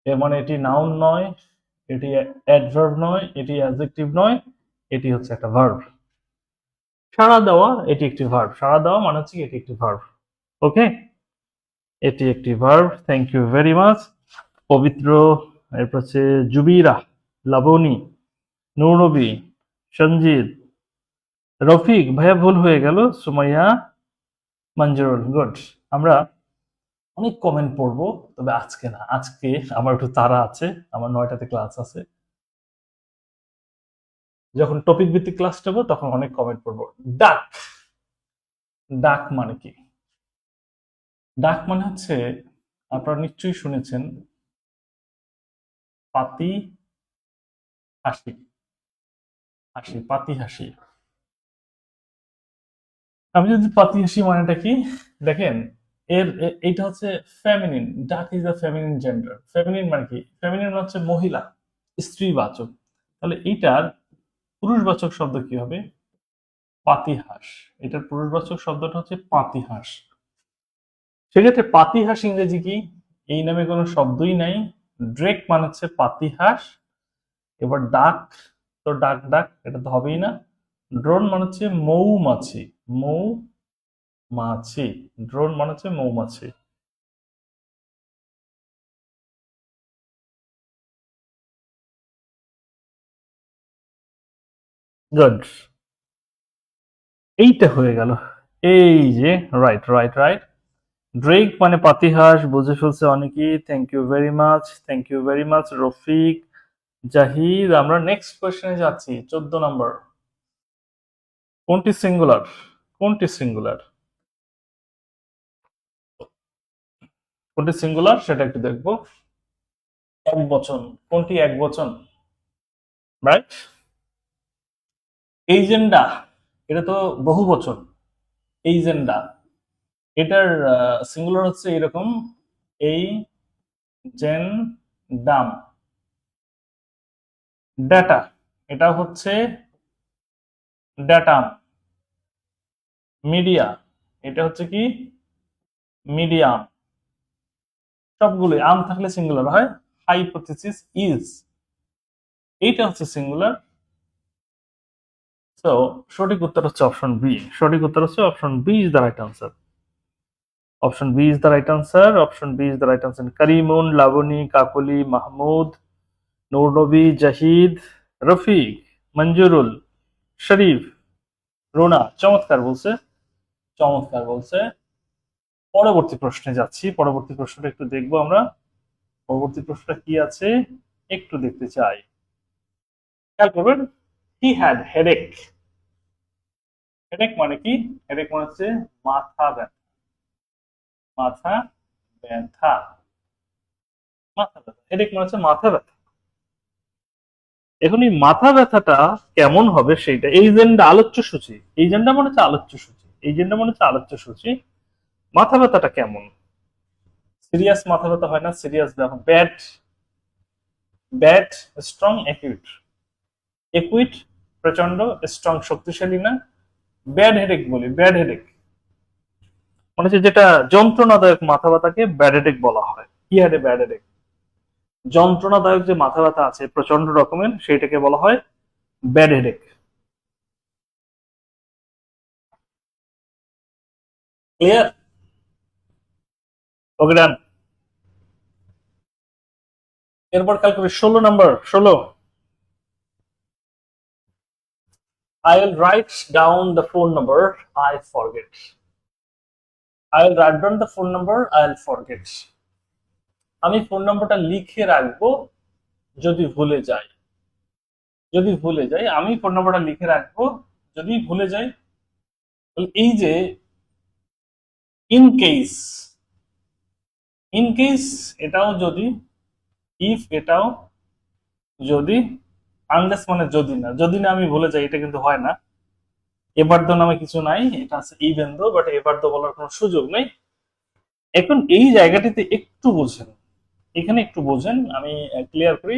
এর মানে এটি নাউন নয়, এটি অ্যাডভার্ব নয়, এটি অ্যাডজেক্টিভ নয়, এটি হচ্ছে একটা ভার্ব। সাড়া দেওয়া এটি একটি ভার্ব, সাড়া দেওয়া মানে হচ্ছে এটি একটি ভার্ব। ওকে, এটি একটি verb, thank you very much. Pabitra, এরপর হচ্ছে জুবিরা, লাবণী, নূরনবী, সঞ্জিত, রফিক ভাইয়া ভুল হয়ে গেল, সুমাইয়া, মঞ্জুরুল, গুড। আমরা অনেক কমেন্ট পড়বো, তবে আজকে না, আজকে আমার একটু তাড়া আছে, আমার 9টাতে ক্লাস আছে। যখন টপিক ভিত্তিক ক্লাস নেবো তখন অনেক কমেন্ট পড়বো। ডাক, ডাক মানে কি? ডাক মানে হচ্ছে, আপনারা নিশ্চয়ই শুনেছেন পাতি হাসি, হাসি, পাতি হাসি। আমি যদি পাতি হাসি মানেটা কি দেখেন, এইটা হচ্ছে ফেমিনিন, ডাক is the feminine gender. Feminine মানে কি? ফেমিনিন মানে হচ্ছে মহিলা, স্ত্রীবাচক। তাহলে এইটার পুরুষবাচক শব্দ কি হবে? পাতিহাস। এটার পুরুষবাচক শব্দটা হচ্ছে পাতিহাস। সেক্ষেত্রে পাতিহাস ইংরেজি কি? এই নামে কোনো শব্দই নাই। ড্রেক মানে হচ্ছে পাতিহাস। এবার ডাক, তো ডাক ডাক এটা তো হবেই না। ড্রোন মানে হচ্ছে মৌমাছি, মৌমাছি, ড্রোন মানে হচ্ছে মৌমাছি। গুড, এইটা হয়ে গেল। এই যে রাইট রাইট রাইট, ড্রেক মানে পাতিহাস, বুঝে ফেলছে অনেকেই, thank you very much, thank you very much Rafiq, Zahid. আমরা নেক্সট কোয়েশ্চেনে যাচ্ছি, 14 নম্বর। কোনটি সিঙ্গুলার? কোনটি সিঙ্গুলার? কোনটি সিঙ্গুলার সেটা একটু দেখবো। এক বচন, কোনটি এক বচন? রাইট, এইজেন্ডা, এটা তো বহু বচন। এইজেন্ডা, এটার সিঙ্গুলার হচ্ছে এরকম, এই জেন ডাম, ডেটা, এটা হচ্ছে ডেটাম। মিডিয়া, এটা হচ্ছে কি মিডিয়াম। সবগুলোই আম থাকলে সিঙ্গুলার হয়। হাইপোথিসিস ইজ, এইটা হচ্ছে সিঙ্গুলার। সো সঠিক উত্তর হচ্ছে অপশন বি। সঠিক উত্তর হচ্ছে option B is the right answer. Option B is the right answer. Option B is the right answer. Karimun, Laboni, Kakoli, Mahmud, Nurnobi, Zahid, Rafiq, Manzurul, Sharif, Rona. চমৎকার বলছে, চমৎকার বলছে। পরবর্তী প্রশ্নে যাচ্ছি। পরবর্তী প্রশ্নটা একটু দেখবো আমরা। পরবর্তী প্রশ্নটা কি আছে একটু দেখতে চাই। খেয়াল করবেন, হি হ্যাড হেডেক। হেডেক মানে কি? হেডেক মানে হচ্ছে মাথা ব্যথা। মাথা ব্যথা, মাথা ব্যথা। হেডেক মানে হচ্ছে মাথা ব্যথা। এখন এই মাথা ব্যথাটা কেমন হবে সেইটা, এই জেন্ডা আলোচ্য সূচি, এই জেন্ডা মনে হচ্ছে আলোচ্য সূচি, এই জেন্ডা মনে হচ্ছে আলোচ্য সূচি। মাথা ব্যথাটা কেমন? সিরিয়াস মাথা ব্যথা হয় না? Serious bad, bad, strong, acute. Acute প্রচন্ড, স্ট্রং শক্তিশালী না। ব্যাড হেডেক বলি, ব্যাড হেডেক মানে হচ্ছে যেটা যন্ত্রণাদায়ক মাথা ব্যথাকে ব্যাড হেডেক বলা হয়। কি হ্যাড এ ব্যাড হেডেক? যন্ত্রণাদায়ক যে মাথা ব্যথা আছে প্রচন্ড রকমের, সেইটাকে বলা হয় ব্যাড হেডেক। ক্লিয়ার? ওকে ডান। এরপর খেয়াল করি 16 নম্বর। 16, I'll write down the phone number, I forget. I'll write down the phone number, I'll forget. আমি ফোন নাম্বারটা লিখে রাখবো যদি ভুলে যাই। যদি ভুলে যাই, আমি ফোন নাম্বারটা লিখে রাখবো যদি ভুলে যাই। এই যে ইন কেস, ইন কেস এটাও যদি, ইফ এটাও যদি, আনলেস মানে যদি না, যদি না আমি ভুলে যাই, এটা কিন্তু হয় না। এবার তো নামে কিছু নাই, এটা আছে ইভেন দো, বাট এবার তো বলার কোনো সুযোগ নেই। এখন এই জায়গাটিতে একটু বোঝেন, এখানে একটু বোঝেন, আমি ক্লিয়ার করি।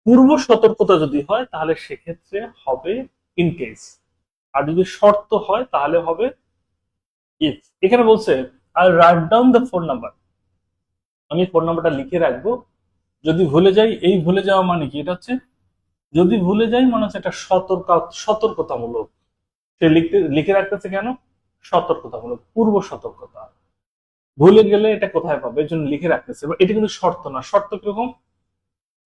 পূর্ব সতর্কতা যদি হয় তাহলে সেক্ষেত্রে হবে ইন কেস, আর যদি শর্ত হয় তাহলে হবে ইফ। এখানে বলছে I write down the phone number, আমি ফোন নাম্বারটা লিখে রাখবো যদি ভুলে যাই। এই ভুলে যাওয়া মানে কি? এটা হচ্ছে যদি ভুলে যাই মানে হচ্ছে এটা সতর্কতামূলক। সে লিখে রাখতেছে কেন? সতর্কতামূলক, পূর্ব সতর্কতা। ভুলে গেলে এটা কোথায় পাবে, এই জন্য লিখে রাখতেছে। এটা কিন্তু শর্ত না। শর্ত কিরকম?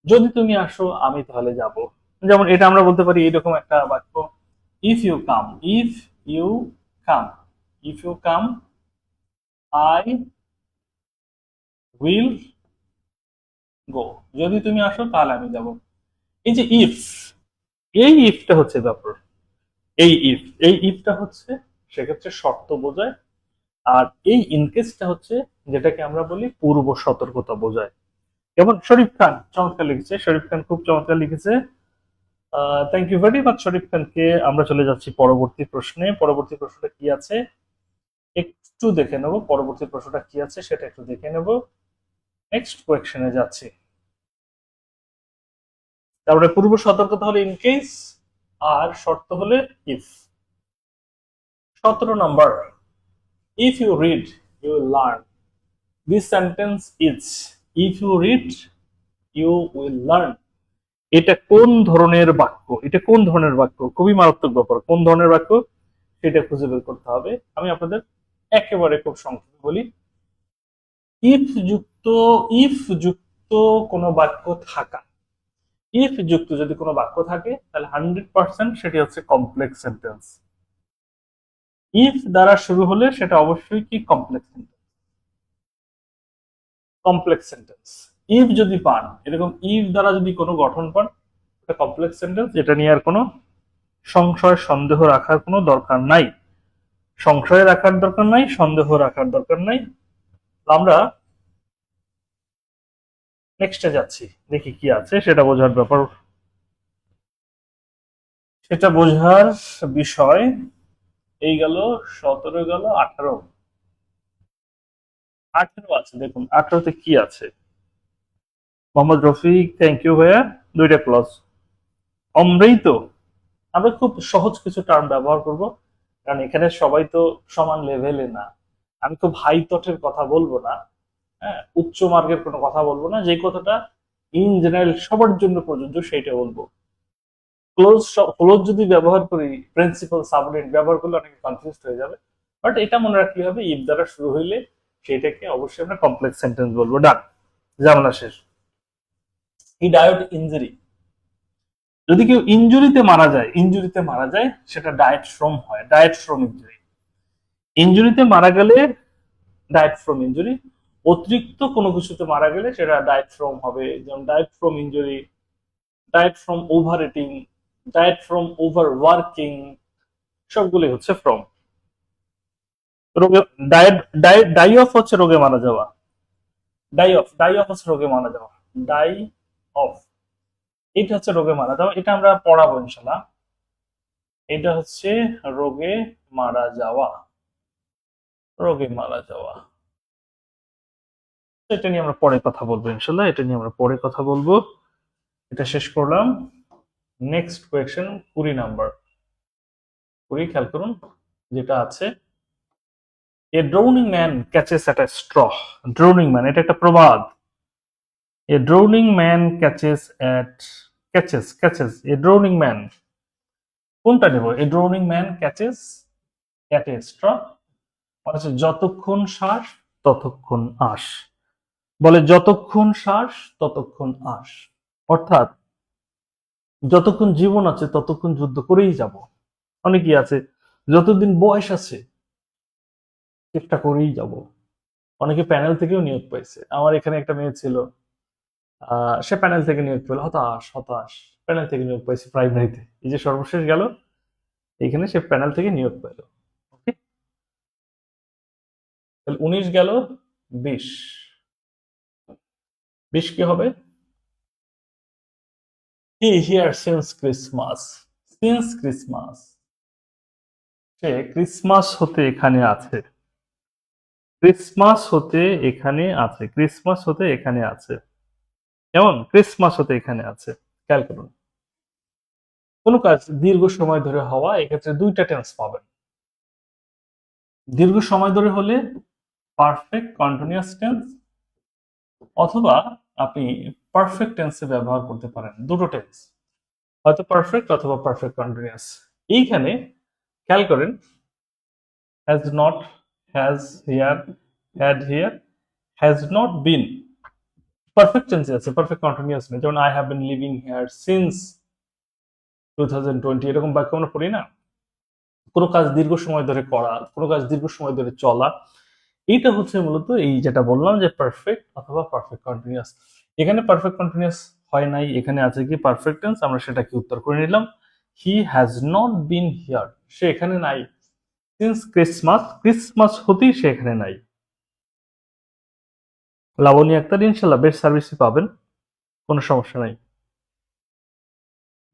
যদি তুমি আসো আমি তাহলে যাব। যেমন এটা আমরা বলতে পারি এরকম একটা বাক্য, if you come, if you come, if you come I will go. যদি তুমি আসো তাহলে আমি যাব। এই যে ইফ, এই ইফটা হচ্ছে ব্যাপার। এই ইফটা হচ্ছে সেক্ষেত্রে শর্ত বোঝায়। আর এই ইনকেসটা হচ্ছে যেটাকে আমরা বলি পূর্ব সতর্কতা বোঝায়। যেমন শরীফ খান চমৎকার লিখেছে, শরীফ খান খুব চমৎকার লিখেছে। থ্যাংক ইউ ভেরি মাচ শরীফ খানকে। আমরা চলে যাচ্ছি পরবর্তী প্রশ্নে। পরবর্তী প্রশ্নটা কি আছে একটু দেখে নেব। পরবর্তী প্রশ্নটা কি আছে সেটা একটু দেখে নেব। নেক্সট কোয়েকশনে যাচ্ছি। তারপরে পূর্ব সতর্কতা হলে ইন কেস, আর শর্ত হলে ইফ। 17 নম্বর, if you read you learn. This sentence is, if you read you will learn. এটা কোন ধরনের বাক্য? এটা কোন ধরনের বাক্য? খুবই মারাত্মক ব্যাপার। কোন ধরনের বাক্য সেটা খুঁজে বের করতে হবে। আমি আপনাদের একেবারে খুব সংক্ষেপে বলি। ইফ যুক্ত, ইফ যুক্ত কোনো বাক্য থাকা, ইফ যুক্ত যদি কোনো বাক্য থাকে তাহলে 100% সেটি হচ্ছে কমপ্লেক্স সেন্টেন্স। ইফ দ্বারা শুরু হলে সেটা অবশ্যই কি complex sentence, complex sentence. If যদি পান, এরকম ইফ দ্বারা যদি কোনো গঠন পান, এটা কমপ্লেক্স সেন্টেন্স। এটা নিয়ে আর কোনো সংশয় সন্দেহ রাখার কোনো দরকার নাই। সংশয় রাখার দরকার নাই, সন্দেহ রাখার দরকার নাই। আমরা নেক্সটে যাচ্ছি, দেখি কি আছে সেটা বোঝার ব্যাপার, সেটা বোঝার বিষয়। এই গেল 17, গেল 18। 18 আছে, দেখুন 18তে কি আছে। মোহাম্মদ রফিক, থ্যাংক ইউ ভাইয়া। দুইটা ক্লজ। আমরাই তো, আমরা খুব সহজ কিছু টার্ম ব্যবহার করব, কারণ এখানে সবাই তো সমান লেভেলে না। আমি খুব হাই তটের কথা বলবো না, হ্যাঁ, উচ্চ মার্গের কোনো কথা বলবো না, যে কথাটা ইন জেনারেল সবার জন্য প্রযোজ্য সেইটা বলবো। ক্লোজ ক্লোজ যদি ব্যবহার করি, প্রিন্সিপাল সাবঅর্ডিনেট ব্যবহার করলে অনেকে কনফিউজ হয়ে যাবে। বাট এটা মনে রাখলে হবে, ইফ দ্বারা শুরু হইলে সেটাকে অবশ্যই আমরা কমপ্লেক্স সেন্টেন্স বলবো। ডান, ঝামেলা শেষ। হি ডায়েড ইনজুরি, যদি কেউ ইনজুরিতে মারা যায় সেটা ডায়েট ফ্রম হয়, ডায়েট ফ্রম ইনজুরি। ইনজুরিতে মারা গেলে ডায়েট ফ্রম ইনজুরি, অতিরিক্ত কোনো কিছুতে মারা গেলে সেটা ডায়েট ফ্রম হবে। যেমন diet from injury, diet from over eating, diet from over working, সবগুলি হচ্ছে ফ্রম। রোগে ডায়েট, ডাই অফ হচ্ছে রোগে মারা যাওয়া, ডাই অফ হচ্ছে রোগে মারা যাওয়া, ডাই অফ এটা হচ্ছে রোগে মারা যাওয়া, এটা আমরা পড়াবো ইনশাল্লাহ। এটা হচ্ছে রোগে মারা যাওয়া, রোগে মারা যাওয়া। এটা নিয়ে আমরা পরে কথা বলবো ইনশাল্লাহ, এটা নিয়ে আমরা পরে কথা বলবো। এটা শেষ করলাম। নেক্সট কোয়েশ্চেন 20 নাম্বার, 20 খেয়াল করুন যেটা আছে, a drowning man catches at a straw. Drowning man এটা একটা প্রবাদ। A drowning man catches a drowning man, কোনটা নেব? A drowning man catches at a straw মানে হচ্ছে যতক্ষণ শ্বাস ততক্ষণ আশ, বলে যতক্ষণ শ্বাস ততক্ষণ আশ, অর্থাৎ যতক্ষণ জীবন আছে ততক্ষণ যুদ্ধ করেই যাব। অনেকেই আছে যতদিন বয়স আছে চেষ্টা করেই যাব। অনেকে প্যানেল থেকেও নিয়োগ পাইছে। আমার এখানে একটা মেয়ে ছিল, সে প্যানেল থেকে নিয়োগ পেল, হতাশ হতাশ, প্যানেল থেকে নিয়োগ পাইছে প্রাইমারিতে, এই যে সর্বশেষ গেল এইখানে সে প্যানেল থেকে নিয়োগ পেল। ওকে, তাহলে 19 গেল, 20, 20 কি হবে? He here since Christmas, since Christmas, সে ক্রিসমাস হতে এখানে আছে, ক্রিসমাস হতে এখানে আছে, ক্রিসমাস হতে এখানে আছে। কেমন? ক্রিসমাস হতে এখানে আছে। খেয়াল করুন, কোন কাজ দীর্ঘ সময় ধরে হওয়া, এক্ষেত্রে দুইটা টেন্স পাবেন। দীর্ঘ সময় ধরে হলে পারফেক্ট কন্টিনিউয়াস টেন্স, অথবা আপনি পারফেক্ট টেন্সে ব্যবহার করতে পারেন, দুটো টেন্স, হয়তো পারফেক্ট অথবা পারফেক্ট কন্টিনিউয়াস। এইখানে খেয়াল করেন, has not, has here, had here, has not been perfect টেন্সে আছে, পারফেক্ট কন্টিনিউয়াস নেই। যেমন I have been living here since 2020, এরকম বাক্য আমরা পড়ি না? কোনো কাজ দীর্ঘ সময় ধরে করা, কোনো কাজ দীর্ঘ সময় ধরে চলা, এইটা হচ্ছে মূলত এই যেটা বললাম যে পারফেক্ট অথবা পারফেক্ট কন্টিনিউয়াস। এখানে পারফেক্ট কন্টিনিউয়াস হয় নাই, এখানে আছে কি পারফেক্ট টেন্স, আমরা সেটাকে উত্তর করে নিলাম। He has not been here, সে এখানে নাই। সিন্স ক্রিসমাস, ক্রিসমাস হতেই সে এখানে নাই। লাবণী আক্তার ইনশাল্লাহ বেস্ট সার্ভিসই পাবেন, কোনো সমস্যা নাই,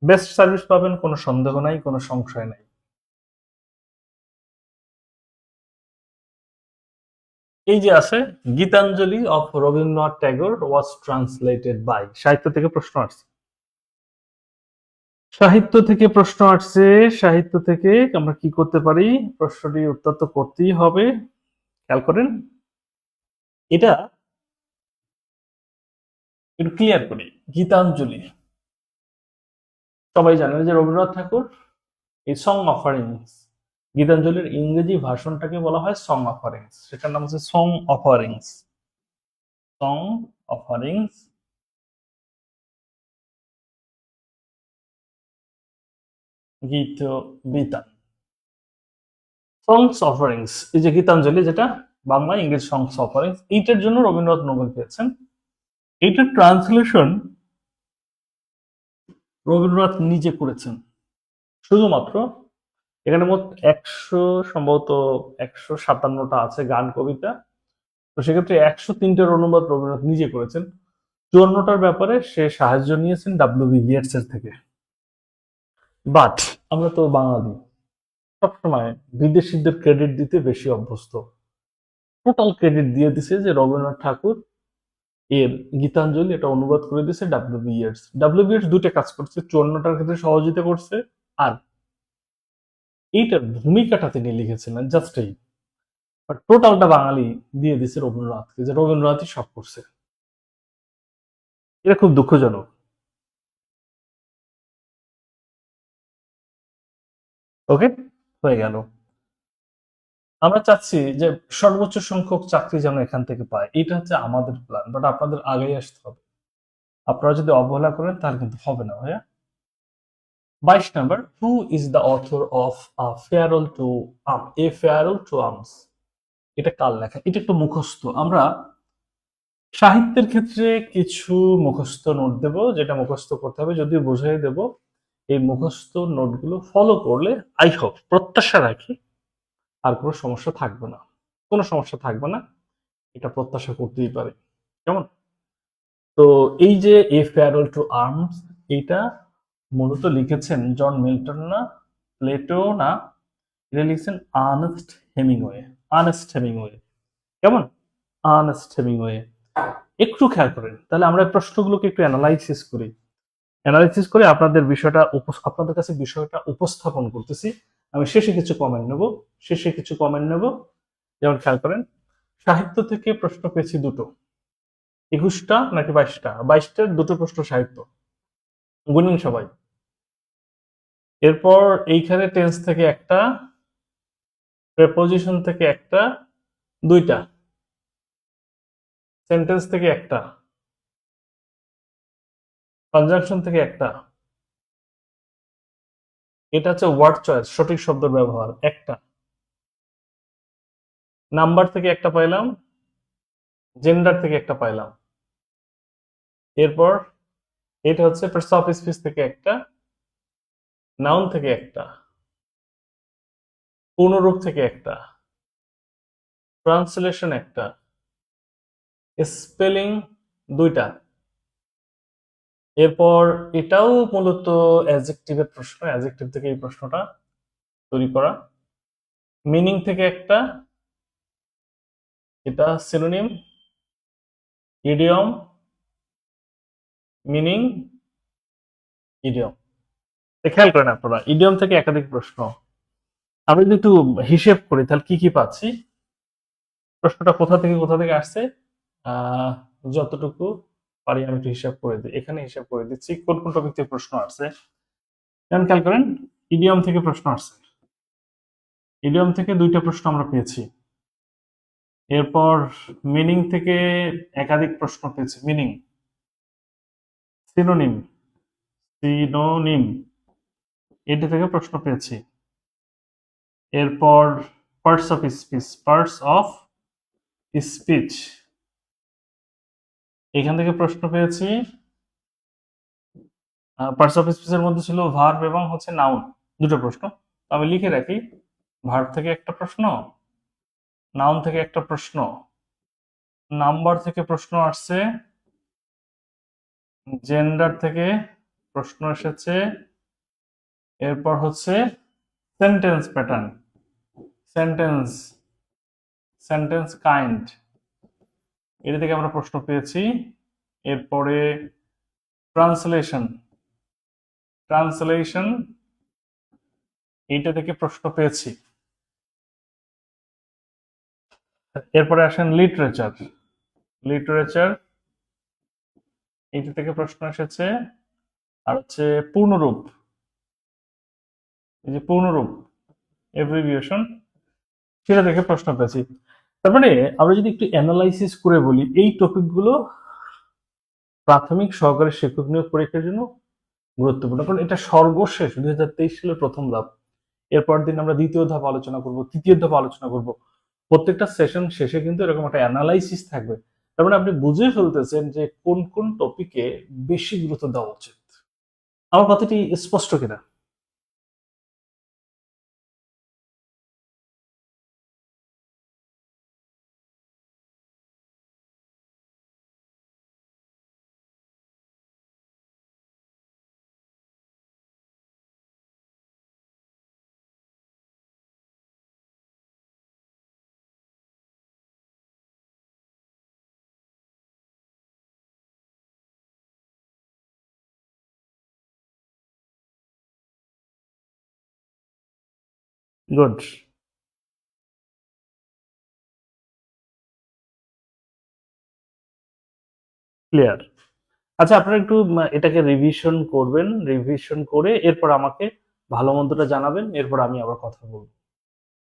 বেস্ট সার্ভিস পাবেন, কোনো সন্দেহ নাই, কোনো সংশয় নাই। এই যে আছে, Gitanjali of Rabindranath Tagore was translated by, সাহিত্য থেকে প্রশ্ন আসছে, সাহিত্য থেকে প্রশ্ন আসছে, সাহিত্য থেকে আমরা কি করতে পারি, প্রশ্নটির উত্তর তো করতেই হবে। খেয়াল করেন, এটা একটু ক্লিয়ার করি। গীতাঞ্জলি সবাই জানেন যে রবীন্দ্রনাথ ঠাকুর এই সং অফারিংস, গীতাঞ্জলির ইংরেজি ভাষণটাকে বলা হয় সং অফারিংস, সেটার নাম হচ্ছে সং অফারিংস, সং অফারিংস। গীত বিতান, সংস অফারিংস, এই যে গীতাঞ্জলি যেটা বাংলা ইংরেজি সংস অফারিংস, এইটার জন্য রবীন্দ্রনাথ নোবেল পেয়েছেন। এইটার ট্রান্সলেশন রবীন্দ্রনাথ নিজে করেছেন শুধুমাত্র। এখানে মোট 100, সম্ভবত 157টা আছে গান কবিতা, তো সেক্ষেত্রে 103টার অনুবাদ রবীন্দ্রনাথ নিজে করেছেন। 54টার ব্যাপারে সে সাহায্য নিয়েছেন ডাব্লিউ.বি. ইয়েটস এর থেকে। বাট আমরা তো বাঙালি, সবসময় বিদেশিদের ক্রেডিট দিতে বেশি অভ্যস্ত। টোটাল ক্রেডিট দিয়ে দিছে যে রবীন্দ্রনাথ ঠাকুর এর গীতাঞ্জলি এটা অনুবাদ করে দিয়েছে ডাব্লিউ ইয়ার্স। ডাব্লিউ ইয়ার্স দুটো কাজ করছে, 54টার ক্ষেত্রে সহযোগিতা করছে, আর এইটার ভূমিকাটা তিনি লিখেছিলেন জাস্ট এই। বাট টোটালটা বাঙালি দিয়ে দিছে রবীন্দ্রনাথকে, যে রবীন্দ্রনাথই সব করছে। এটা খুব দুঃখজনক। ওকে, হয়ে গেল। আমরা চাচ্ছি যে সর্বোচ্চ সংখ্যক চাকরি যেন এখান থেকে পায়, এটা হচ্ছে আমাদের প্ল্যান, বাট আপনাদের আগেই আসতে হবে। আপনারা যদি অবহেলা করেন তাহলে কিন্তু হবে না ভাইয়া। 22 number, who is the author of a farewell to arms? এটা কার লেখা? এটা একটু মুখস্থ। আমরা সাহিত্যের ক্ষেত্রে কিছু মুখস্থ নোট দেব, যেটা মুখস্থ করতে হবে, যদিও বুঝিয়ে দেব। এই মুখস্থ নোটগুলো ফলো করলে আই হোপ, প্রত্যাশা রাখি, আর কোনো সমস্যা থাকবে না। কোনো সমস্যা থাকবে না, এটা প্রত্যাশা করতেই পারে। কেমন? তো এই যে এ ফেয়ারওয়েল টু আর্মস, এইটা মূলত লিখেছেন জন মিল্টন না, প্লেটো না, এটা লিখছেন আর্নেস্ট হেমিংওয়ে। Ernest Hemingway. কেমন? Ernest Hemingway. একটু খেয়াল করেন, তাহলে আমরা এই প্রশ্নগুলোকে একটু অ্যানালাইসিস করি। অ্যানালাইসিস করে আপনাদের কাছে বিষয়টা উপস্থাপন করতেছি। আমি শেষে কিছু কমেন্ট নেব। যেমন খেয়াল করেন, সাহিত্য থেকে প্রশ্ন পেয়েছি দুটো। 21টা নাকি 22টা? 22টার দুটো প্রশ্ন সাহিত্য। গুনেন সবাই। এরপর এইখানে টেন্স থেকে একটা, প্রেপোজিশন থেকে একটা, দুইটা, সেন্টেন্স থেকে একটা, কনজাংশন থেকে একটা। এটা হচ্ছে ওয়ার্ড চয়েস, সঠিক শব্দ ব্যবহার, একটা। নাম্বার থেকে একটা পাইলাম, জেন্ডার থেকে একটা পাইলাম। এরপর এটা হচ্ছে পার্টস অফ স্পিচ থেকে একটা, নাউন থেকে একটা, পূর্ণরূপ থেকে একটা, ট্রান্সলেশন একটা, স্পেলিং দুইটা। এরপর এটাও মূলত অ্যাডজেক্টিভের প্রশ্ন, অ্যাডজেক্টিভ থেকে এই প্রশ্নটা তৈরি করা। মিনিং থেকে একটা, এটা সিনোনিম, ইডিয়ম, মিনিং, ইডিয়ম। খেয়াল করেন আপনারা, ইডিয়ম থেকে একাধিক প্রশ্ন। আমরা যদি একটু হিসেব করি তাহলে কি কি পাচ্ছি, প্রশ্নটা কোথা থেকে আসছে, আহ, যতটুকু পারি আমি একটু হিসাব করে দিই, এখানে হিসাব করে দিচ্ছি কোন কোন টপিক থেকে প্রশ্ন আসছে। যেমন খেয়াল করেন, ইডিয়ম থেকে প্রশ্ন আসছে। ইডিয়ম থেকে দুইটা প্রশ্ন আমরা পেয়েছি। এরপর মিনিং থেকে একাধিক প্রশ্ন পেয়েছি। মিনিং, সিনোনিম, সিনোনিম, এটা থেকে প্রশ্ন পেয়েছি। এরপর পার্টস অফ স্পিচ, এখান থেকে প্রশ্ন পেয়েছি। পার্টস অফ স্পিচের মধ্যে ছিল ভার্ব এবং হচ্ছে নাউন, দুটো প্রশ্ন। আমি লিখে রাখি, ভার্ব থেকে একটা প্রশ্ন, নাউন থেকে একটা প্রশ্ন, নাম্বার থেকে প্রশ্ন আসছে, জেন্ডার থেকে প্রশ্ন এসেছে। এরপর হচ্ছে sentence pattern, sentence sentence kind, এটা থেকে আমরা প্রশ্ন পেয়েছি। এরপরে ট্রান্সলেশন, ট্রান্সলেশন, এইটা থেকে প্রশ্ন পেয়েছি। এরপরে আসেন লিটারেচার, লিটারেচার, এইটা থেকে প্রশ্ন এসেছে। আর হচ্ছে পূর্ণরূপ, এই যে পূর্ণরূপ, এব্রিভিয়েশন, সেটা থেকে প্রশ্ন পেয়েছি। তার মানে আমরা যদি একটু অ্যানালাইসিস করে বলি, এই টপিকগুলো প্রাথমিক সহকারী শিক্ষক নিয়োগ পরীক্ষার জন্য গুরুত্বপূর্ণ, কারণ এটা সর্বশেষ 2023 সালের প্রথম ধাপ। এরপর দিন আমরা দ্বিতীয় ধাপ আলোচনা করব, তৃতীয় ধাপ আলোচনা করব। প্রত্যেকটা সেশন শেষে কিন্তু এরকম একটা অ্যানালাইসিস থাকবে। তার মানে আপনি বুঝে ফেলতেছেন যে কোন কোন টপিকে বেশি গুরুত্ব দেওয়া উচিত। আমার কথাটি স্পষ্ট কিনা? গুড। ক্লিয়ার। আচ্ছা, আপনারা একটু এটাকে রিভিশন করবেন, রিভিশন করে এরপর আমাকে ভালো মন্দটা জানাবেন, এরপর আমি আবার কথা বলবো।